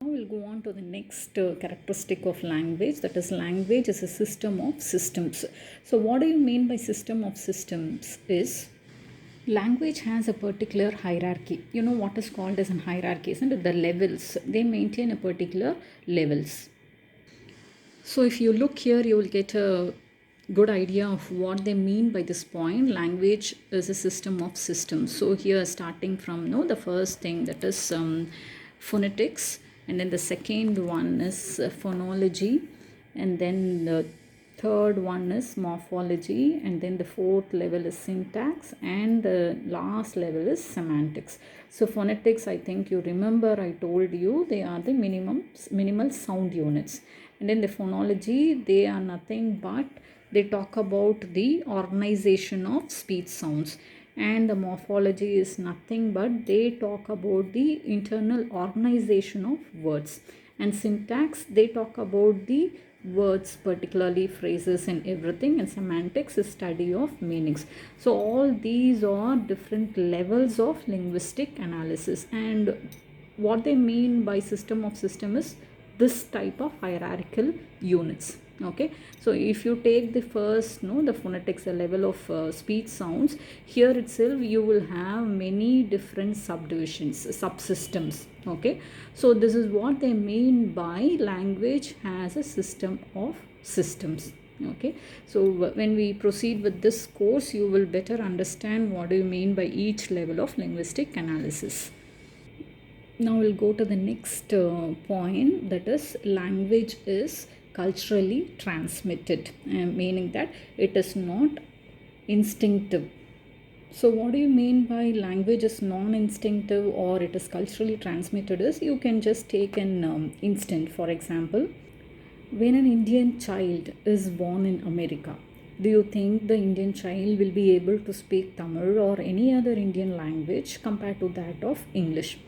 Now we'll go on to the next characteristic of language, that is, language is a system of systems. So, what do you mean by system of systems? Is language has a particular hierarchy. You know what is called as an hierarchy, isn't it? The levels, they maintain a particular levels. So if you look here, you will get a good idea of what they mean by this point. Language is a system of systems. So here, starting from the first thing, that is phonetics, and then the second one is phonology, and then the third one is morphology, and then the fourth level is syntax, and the last level is semantics. So phonetics, I think you remember I told you they are the minimal sound units, and in the phonology they are nothing but they talk about the organization of speech sounds, and the morphology is nothing but they talk about the internal organization of words, and syntax, they talk about the words, particularly phrases and everything, and semantics is study of meanings. So all these are different levels of linguistic analysis, and what they mean by system of system is this type of hierarchical units. Okay, so if you take the first the phonetics, a level of speech sounds, here itself you will have many different subdivisions, subsystems. Okay, so this is what they mean by language has a system of systems. Okay, so when we proceed with this course, you will better understand what do you mean by each level of linguistic analysis. Now we'll go to the next point, that is, language is culturally transmitted, meaning that it is not instinctive. So what do you mean by language is non-instinctive or it is culturally transmitted? Is you can just take an instant. For example, when an Indian child is born in America, do you think the Indian child will be able to speak Tamil or any other Indian language compared to that of English?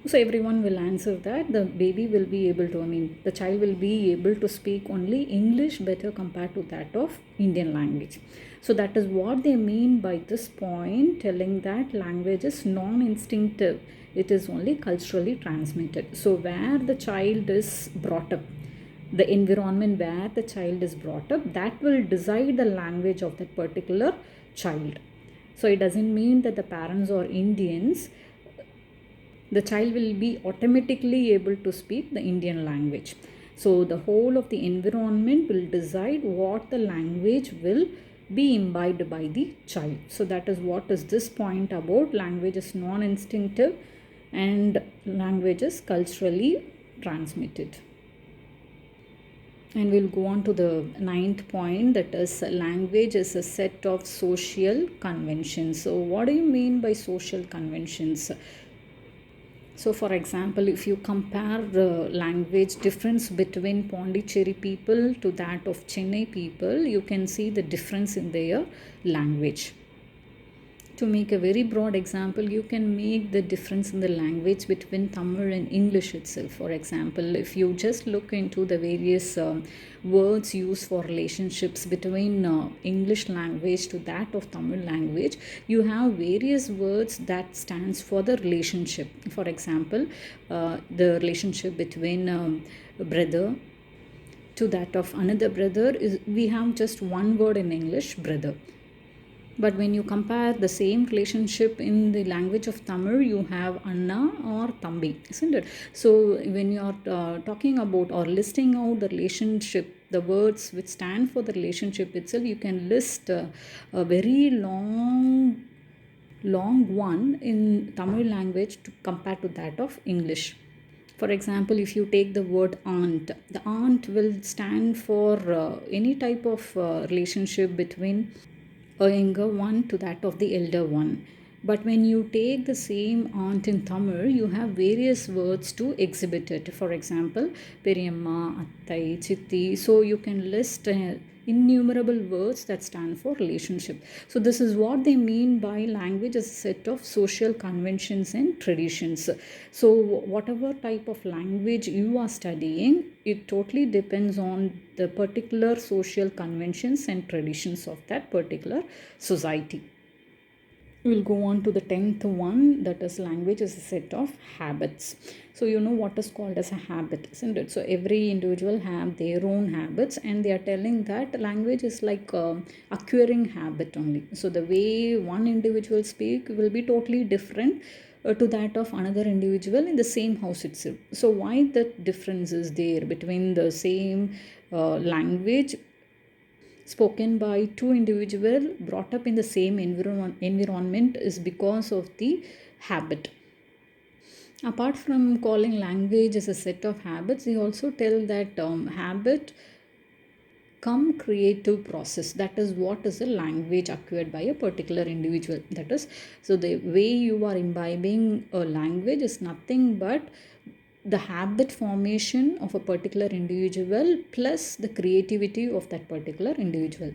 So everyone will answer that the baby will be able to, the child will be able to speak only English better compared to that of Indian language. So that is what they mean by this point, telling that language is non-instinctive. It is only culturally transmitted. So where the child is brought up, the environment where the child is brought up, that will decide the language of that particular child. So it doesn't mean that the parents are Indians, the child will be automatically able to speak the Indian language. So the whole of the environment will decide what the language will be imbibed by the child. So that is what is this point about language is non-instinctive and language is culturally transmitted. And we'll go on to the ninth point, that is, language is a set of social conventions. So what do you mean by social conventions? So for example, if you compare the language difference between Pondicherry people to that of Chennai people, you can see the difference in their language. To make a very broad example, you can make the difference in the language between Tamil and English itself. For example, if you just look into the various words used for relationships between English language to that of Tamil language, you have various words that stands for the relationship. For example, the relationship between brother to that of another brother is, we have just one word in English, brother. But when you compare the same relationship in the language of Tamil, you have Anna or Thambi, isn't it? So when you are talking about or listing out the relationship, the words which stand for the relationship itself, you can list a very long one in Tamil language to compare to that of English. For example, if you take the word aunt, the aunt will stand for any type of relationship between a younger one to that of the elder one. But when you take the same aunt in Tamil, you have various words to exhibit it. For example, Periyamma, Attai, Chitti. So you can list innumerable words that stand for relationship. So this is what they mean by language as a set of social conventions and traditions. So whatever type of language you are studying, it totally depends on the particular social conventions and traditions of that particular society. we'll go on to the 10th one, that is language is a set of habits. So you know what is called as a habit, isn't it? So every individual have their own habits, and they are telling that language is like acquiring habit only. So the way one individual speak will be totally different to that of another individual in the same house itself. So why the difference is there between the same language spoken by two individuals brought up in the same environment is because of the habit. Apart from calling language as a set of habits, they also tell that habit come creative process, that is what is a language acquired by a particular individual. That is, so the way you are imbibing a language is nothing but the habit formation of a particular individual plus the creativity of that particular individual.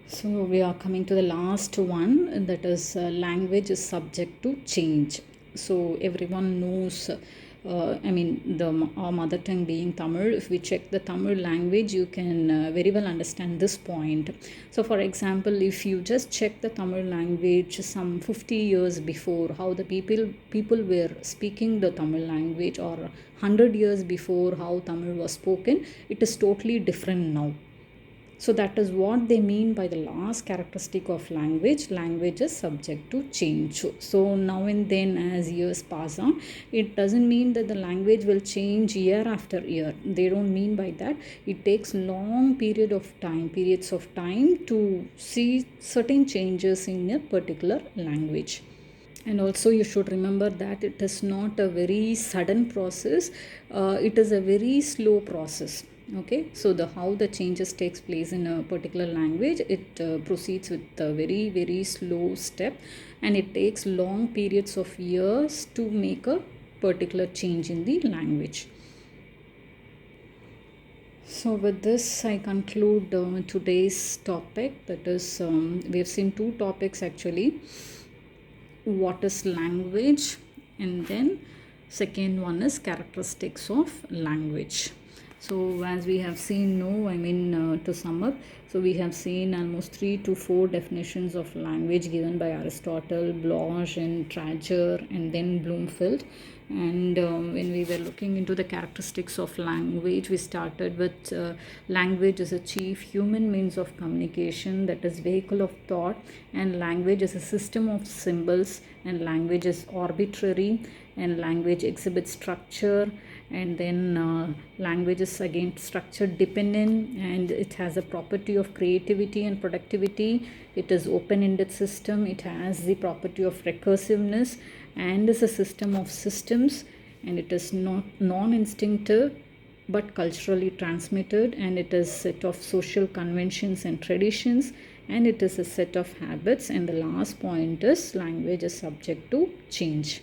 So we are coming to the last one, that is language is subject to change. So everyone knows, our mother tongue being Tamil. If we check the Tamil language, you can very well understand this point. So for example, if you just check the Tamil language some 50 years before, how the people were speaking the Tamil language, or 100 years before how Tamil was spoken, it is totally different now. So that is what they mean by the last characteristic of language. Language is subject to change. So now and then as years pass on, it doesn't mean that the language will change year after year. They don't mean by that. It takes long periods of time to see certain changes in a particular language. And also you should remember that it is not a very sudden process, it is a very slow process. Okay, so the how the changes takes place in a particular language, it proceeds with a very very slow step, and it takes long periods of years to make a particular change in the language. So with this, I conclude today's topic. That is, we have seen two topics actually. What is language, and then second one is characteristics of language. So as we have seen, to sum up, so we have seen almost 3 to 4 definitions of language given by Aristotle, Bloch, and Trager, and then Bloomfield. And when we were looking into the characteristics of language, we started with language is a chief human means of communication, that is vehicle of thought, and language is a system of symbols, and language is arbitrary, and language exhibits structure, and then language is again structure dependent, and it has a property of creativity and productivity. It is open-ended system, it has the property of recursiveness, and is a system of systems, and it is not non-instinctive but culturally transmitted, and it is a set of social conventions and traditions, and it is a set of habits. And the last point is language is subject to change.